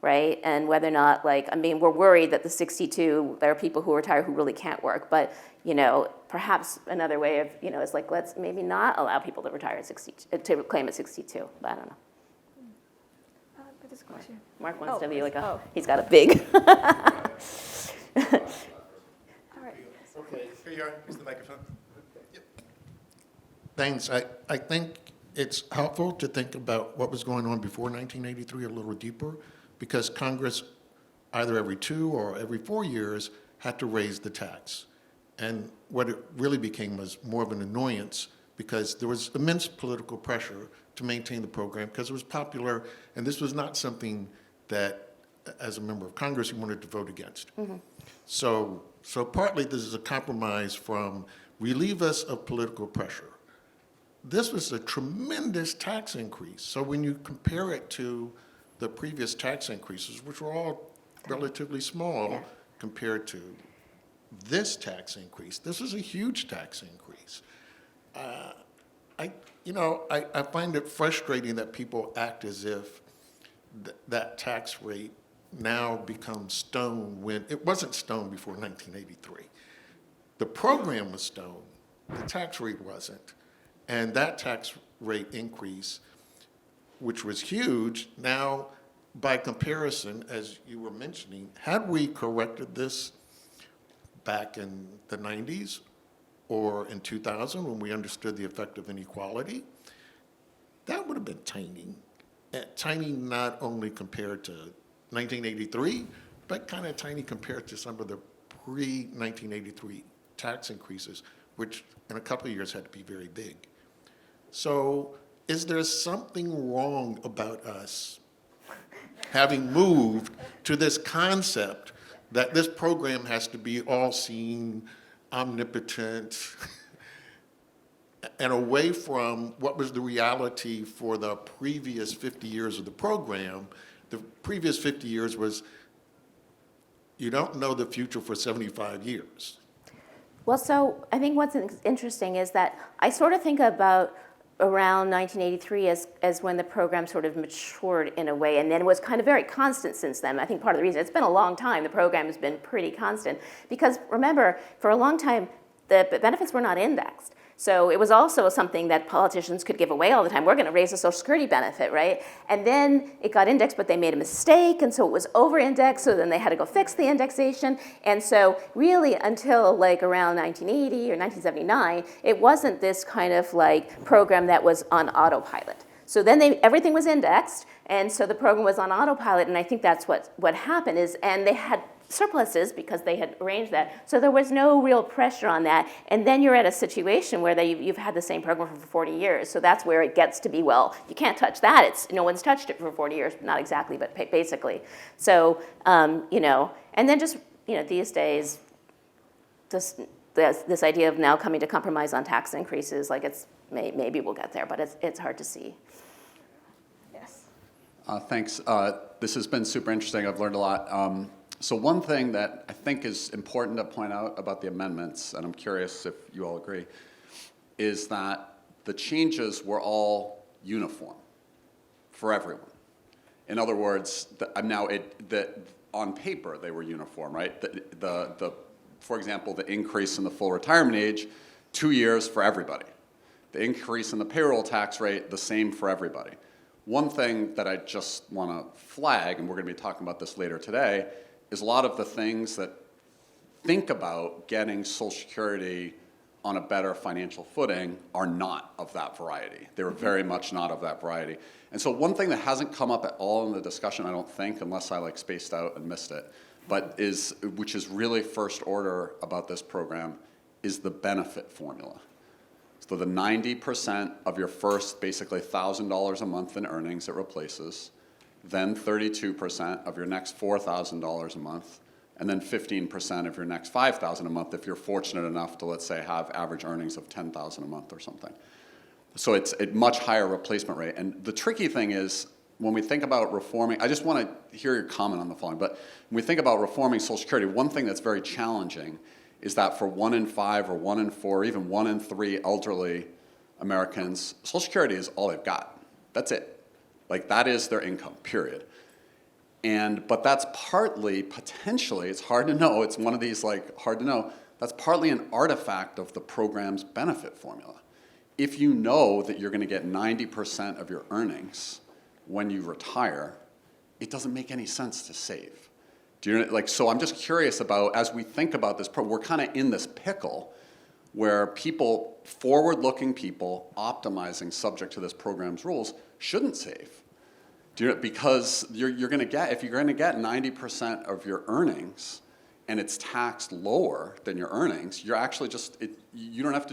right? And whether or not, like, I mean, we're worried that the 62, there are people who retire who really can't work, but, you know, perhaps another way of, you know, is like, let's maybe not allow people to retire at 62, to claim at 62, but I don't know. This question. Mark wants to be like he's got a All big. right. Okay, here you are. Here's the microphone. Yep. Thanks. I think it's helpful to think about what was going on before 1983 a little deeper, because Congress, either every 2 or every 4 years, had to raise the tax. And what it really became was more of an annoyance, because there was immense political pressure to maintain the program because it was popular, and this was not something that, as a member of Congress, you wanted to vote against. So partly this is a compromise from relieve us of political pressure. This was a tremendous tax increase. So when you compare it to the previous tax increases, which were all relatively small compared to this tax increase, this is a huge tax increase. I find it frustrating that people act as if that tax rate now becomes stone when it wasn't stone before 1983. The program was stone, the tax rate wasn't. And that tax rate increase, which was huge, now by comparison, as you were mentioning, had we corrected this back in the 90s, or in 2000 when we understood the effect of inequality, that would have been tiny. Tiny not only compared to 1983, but kind of tiny compared to some of the pre-1983 tax increases, which in a couple of years had to be very big. So is there something wrong about us having moved to this concept that this program has to be all-seeing, omnipotent, and away from what was the reality for the previous 50 years of the program? The previous 50 years was, you don't know the future for 75 years. Well, so I think what's interesting is that I sort of think about around 1983 as when the program sort of matured in a way, and then was kind of very constant since then. I think part of the reason, it's been a long time, the program has been pretty constant, because remember, for a long time, the benefits were not indexed. So it was also something that politicians could give away all the time. We're going to raise the Social Security benefit, right? And then it got indexed, but they made a mistake, and so it was over-indexed, so then they had to go fix the indexation. And so really until like around 1980 or 1979, it wasn't this kind of like program that was on autopilot. So then everything was indexed, and so the program was on autopilot, and I think that's what happened is, and they had surpluses because they had arranged that. So there was no real pressure on that. And then you're at a situation where you've had the same program for 40 years. So that's where it gets to be, well, you can't touch that. No one's touched it for 40 years. Not exactly, but basically. So, and then just, these days, this idea of now coming to compromise on tax increases, like maybe we'll get there, but it's hard to see. Yes. Thanks. This has been super interesting. I've learned a lot. So one thing that I think is important to point out about the amendments, and I'm curious if you all agree, is that the changes were all uniform for everyone. In other words, on paper they were uniform, right? For example, the increase in the full retirement age, 2 years for everybody. The increase in the payroll tax rate, the same for everybody. One thing that I just want to flag, and we're going to be talking about this later today, is a lot of the things that think about getting Social Security on a better financial footing are not of that variety. They're very much not of that variety. And so one thing that hasn't come up at all in the discussion, I don't think, unless I like spaced out and missed it, but which is really first order about this program, is the benefit formula. So the 90% of your first basically $1,000 a month in earnings it replaces, then 32% of your next $4,000 a month, and then 15% of your next $5,000 a month if you're fortunate enough to, let's say, have average earnings of $10,000 a month or something. So it's a much higher replacement rate. And the tricky thing is, when we think about reforming, I just want to hear your comment on the following, but when we think about reforming Social Security, one thing that's very challenging is that for 1 in 5 or 1 in 4, or even 1 in 3 elderly Americans, Social Security is all they've got. That's it. Like, that is their income, period. But that's partly, potentially, it's hard to know, it's one of these like hard to know, that's partly an artifact of the program's benefit formula. If you know that you're going to get 90% of your earnings when you retire, it doesn't make any sense to save. So I'm just curious about, as we think about this, we're kind of in this pickle where people, forward-looking people, optimizing subject to this program's rules, shouldn't save. Because you're going to get, if you're going to get 90% of your earnings and it's taxed lower than your earnings, you're actually you don't have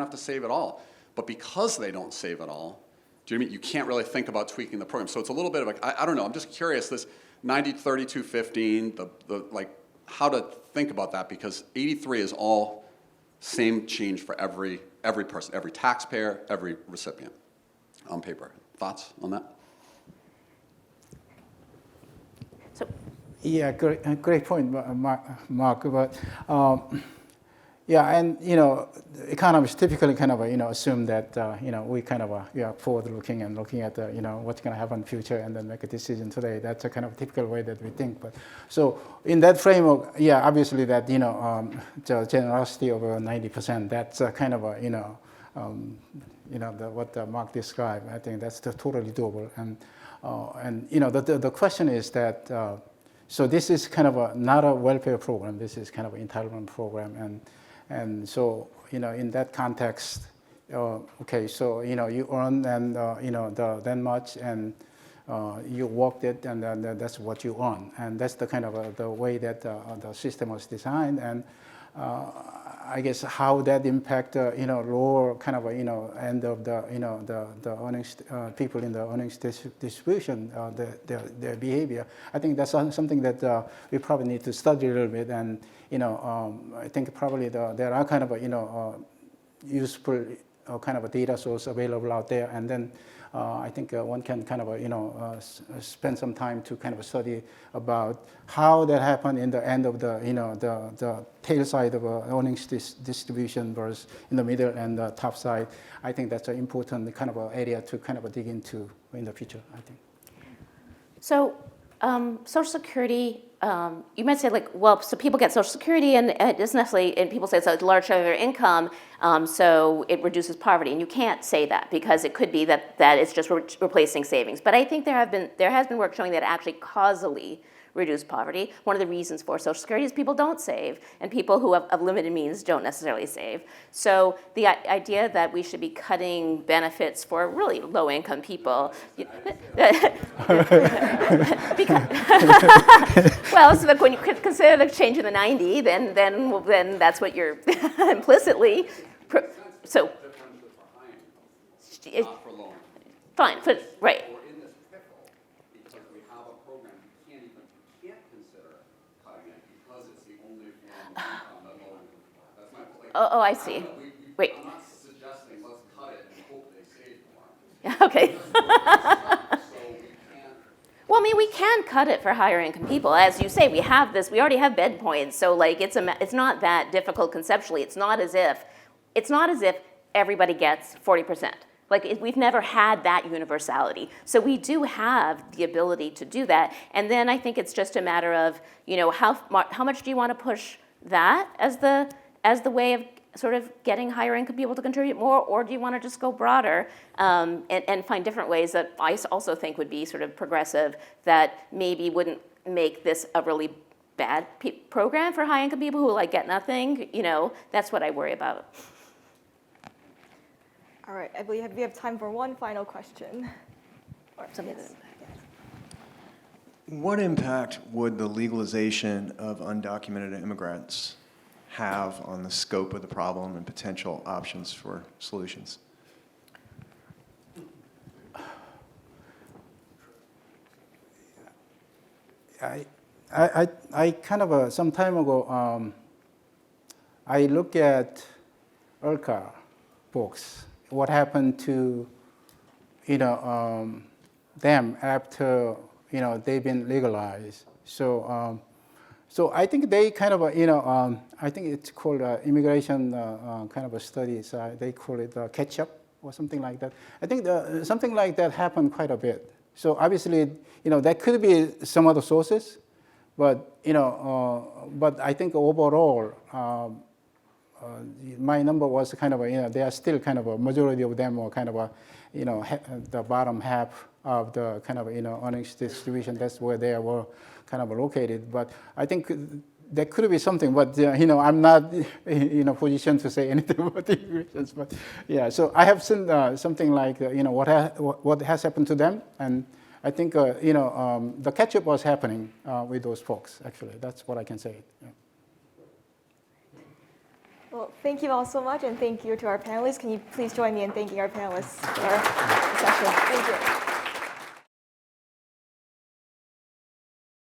to save at all. But because they don't save at all, you can't really think about tweaking the program. So it's a little bit of I don't know, I'm just curious, this 90, 32, 15, how to think about that, because 83 is all same change for every person, every taxpayer, every recipient on paper. Thoughts on that? Yeah, great point, Mark. But yeah, and economists typically kind of assume that we kind of forward-looking and looking at what's going to happen in the future and then make a decision today. That's a kind of typical way that we think. But so in that framework, yeah, obviously that the generosity of 90%, that's kind of what Mark described. I think that's totally doable. And the question is that. So this is kind of not a welfare program. This is kind of an entitlement program, and so in that context, okay, so you earn and that much, and you worked it, and then that's what you earn, and that's the kind of the way that the system was designed, and I guess how that impact lower kind of end of the earnings people in the earnings distribution their behavior. I think that's something that we probably need to study a little bit, and I think probably there are kind of useful kind of a data source available out there, and then I think one can kind of spend some time to kind of study about how that happened in the end of the tail side of earnings distribution versus in the middle and the top side. I think that's an important kind of area to kind of dig into in the future, I think. So Social Security, you might say so people get Social Security and it isn't necessarily, and people say it's a large share of their income, so it reduces poverty. And you can't say that, because it could be that it's just replacing savings. But I think there has been work showing that it actually causally reduce poverty. One of the reasons for Social Security is people don't save, and people who have limited means don't necessarily save. So the idea that we should be cutting benefits for really low-income people, well, so when you consider the change in the 90, then that's what you're implicitly. So, fine, right. Oh, I see. Wait. I'm not suggesting let's cut it and hope they save more. Okay. Well, I mean, we can cut it for higher income people. As you say, we already have bed points, so it's not that difficult conceptually. It's not as if everybody gets 40%. Like, we've never had that universality. So we do have the ability to do that. And then I think it's just a matter of, how much do you want to push that as the way of sort of getting higher income people to contribute more, or do you want to just go broader and find different ways that I also think would be sort of progressive, that maybe wouldn't make this a really bad program for high income people who like get nothing? That's what I worry about. All right, I believe we have time for one final question. What impact would the legalization of undocumented immigrants have on the scope of the problem and potential options for solutions? I kind of, some time ago, I looked at IRCA books, what happened to, them after, they've been legalized. So I think they kind of, I think it's called immigration kind of a study. So they call it catch-up or something like that. I think something like that happened quite a bit. So obviously, there could be some other sources, but but I think overall, my number was kind of they are still kind of a majority of them are kind of the bottom half of the kind of earnings distribution. That's where they were kind of located. But I think there could be something, but I'm not in a position to say anything about the immigrants. But yeah, so I have seen something like what has happened to them, and I think the catch-up was happening with those folks. Actually, that's what I can say. Yeah. Well, thank you all so much, and thank you to our panelists. Can you please join me in thanking our panelists for our session? Thank you.